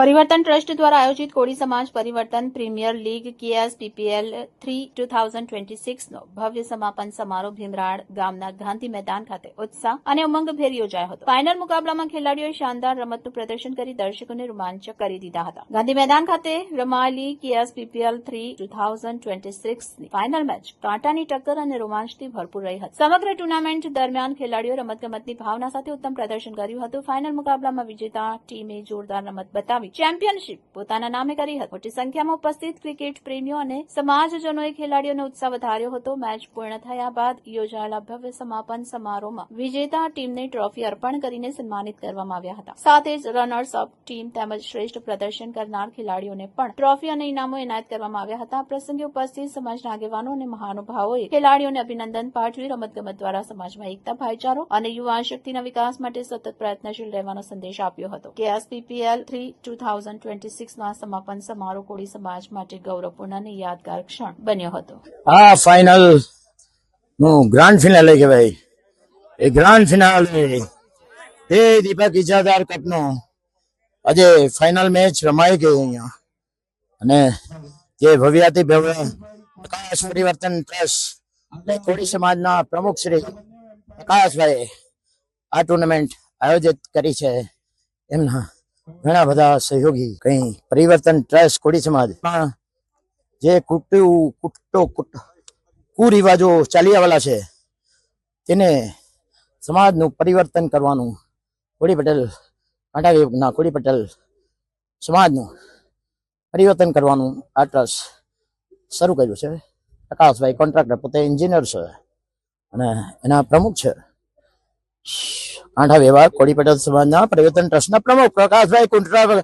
પરિવર્તન ટ્રસ્ટ દ્વારા આયોજિત કોળી સમાજ પરિવર્તન પ્રીમિયર લીગ KSPPL 3 2026 નો ભવ્ય સમાપન સમારોહ ભીમરાડ ગામના ગાંધી મેદાન ખાતે ઉત્સાહ અને ઉમંગભેર યોજાયો હતો. ફાઇનલ મુકાબલામાં ખેલાડીઓએ શાનદાર રમતનું પ્રદર્શન કરી દર્શકોને રોમાંચક કરી દીધા હતા. ગાંધી મેદાન ખાતે રમાયેલી KSPPL 3 2026 ની ફાઇનલ મેચ કાંટાની ટક્કર અને રોમાંચથી ભરપૂર રહી હતી. સમગ્ર ટુર્નામેન્ટ દરમિયાન ખેલાડીઓ રમતગમતની ભાવના સાથે ઉત્તમ પ્રદર્શન કર્યું હતું. ફાઇનલ મુકાબલામાં વિજેતા ટીમે જોરદાર રમત બતાવી ચેમ્પિયનશીપ પોતાના નામે કરી હતી. મોટી સંખ્યામાં ઉપસ્થિત ક્રિકેટ પ્રેમીઓ અને સમાજજનોએ ખેલાડીઓનો ઉત્સાહ વધાર્યો હતો. મેચ પૂર્ણ થયા બાદ યોજાયેલા ભવ્ય સમાપન સમારોહમાં વિજેતા ટીમને ટ્રોફી અર્પણ કરીને સન્માનિત કરવામાં આવ્યા હતા. સાથે જ રનર્સ અપ ટીમ તેમજ શ્રેષ્ઠ પ્રદર્શન કરનાર ખેલાડીઓને પણ ટ્રોફી અને ઇનામો એનાયત કરવામાં આવ્યા હતા. પ્રસંગે ઉપસ્થિત સમાજના આગેવાનો અને મહાનુભાવોએ ખેલાડીઓને અભિનંદન પાઠવી રમતગમત દ્વારા સમાજમાં એકતા, ભાઈચારો અને યુવા શક્તિના વિકાસ માટે સતત પ્રયત્નશીલ રહેવાનો સંદેશ આપ્યો હતો. KSPPL 3 2026 ના સમાપન સમારોહ કોળી સમાજ માટે ગૌરવપૂર્ણ અને યાદગાર ક્ષણ બન્યો હતો. આ ફાઇનલ નું ગ્રાન્ડ ફિનાલે કહેવાય. એ ગ્રાન્ડ ફિનાલે તે દીપક ઇજાદાર કપનો આજે ફાઇનલ મેચ રમાઈ ગઈ અહીંયા અને જે ભવ્યાતિ ભવ્ય પ્રકાશ પરિવર્તન ટ્રસ્ટ કોળી સમાજના પ્રમુખ શ્રી પ્રકાશભાઈ આ ટુર્નામેન્ટ આયોજિત કરી છે. એમના ઘણા બધા સહયોગી કઈ પરિવર્તન ટ્રસ્ટ કોળી સમાજમાં જે કુરિવાજો ચાલી આવેલા છે તેને સમાજનું પરિવર્તન કરવાનું કોળી પટેલ કાંટાના કોળી પટેલ સમાજનું પરિવર્તન કરવાનું આ ટ્રસ્ટ શરૂ કર્યું છે. પ્રકાશભાઈ કોન્ટ્રાક્ટર પોતે એન્જિનિયર છે અને એના પ્રમુખ છે. કાંઠા વિભાગ કોળી પટેલ સમાજના પરિવર્તન ટ્રસ્ટના પ્રમુખ પ્રકાશભાઈ કોન્ટ્રાક્ટર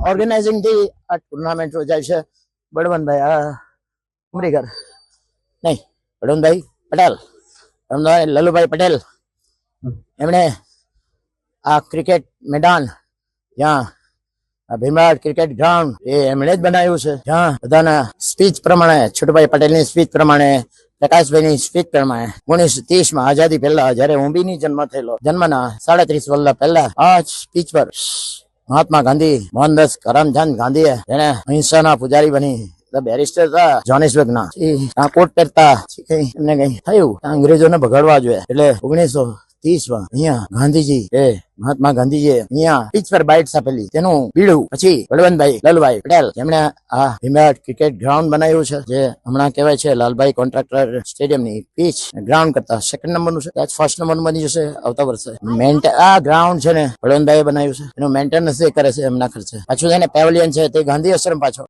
ઓર્ગેનાઇઝિંગ થી આ ટુર્નામેન્ટ યોજાય છે. બળવંતભાઈ ઉમરીગર નહીં બળવંતભાઈ પટેલ લલુભાઈ પટેલ એમણે આ ક્રિકેટ મેદાન જ્યાં ભીમરાડ ક્રિકેટ ગ્રાઉન્ડ એ એમણે જ બનાવ્યું છે. જ્યાં બધાના સ્પીચ પ્રમાણે છોટુભાઈ પટેલની સ્પીચ પ્રમાણે પ્રકાશભાઈની સ્પીચ પ્રમાણે 1930 માં આઝાદી પહેલા જયારે ઉંબીની જન્મ થયેલો જન્મના 37 વર્ષ પહેલા આ સ્પીચ પર મહાત્મા ગાંધી મોહનદાસ કરમચંદ ગાંધીએ જેને અહિંસાના પૂજારી બની બેરિસ્ટર હતા જોહાનિસબર્ગના કોટ પહેરતા એમને કઈ થયું અંગ્રેજોને ભગાડવા જોઈએ એટલે 1930 માં અહીંયા ગાંધીજી મહાત્મા ગાંધીજીએ અહીંયા પીચ પર બાઇટ્સ આપેલી તેનું બીડું પછી બળવંતભાઈ લલભાઈ પટેલ જેમણે આ ભીમરાડ ક્રિકેટ ગ્રાઉન્ડ બનાવ્યું છે જે હમણાં કહેવાય છે લાલભાઈ કોન્ટ્રાક્ટર સ્ટેડિયમની પીચ ગ્રાઉન્ડ કરતા સેકન્ડ નંબરનું છે. ફર્સ્ટ નંબરનું બની જશે આવતા વર્ષે. આ ગ્રાઉન્ડ છે ને બળવંતભાઈ બનાવ્યું છે એનું મેન્ટેનન્સ એ કરે છે એમના ખર્ચે. પાછું એને પેવેલિયન છે તે ગાંધી આશ્રમ પાછળ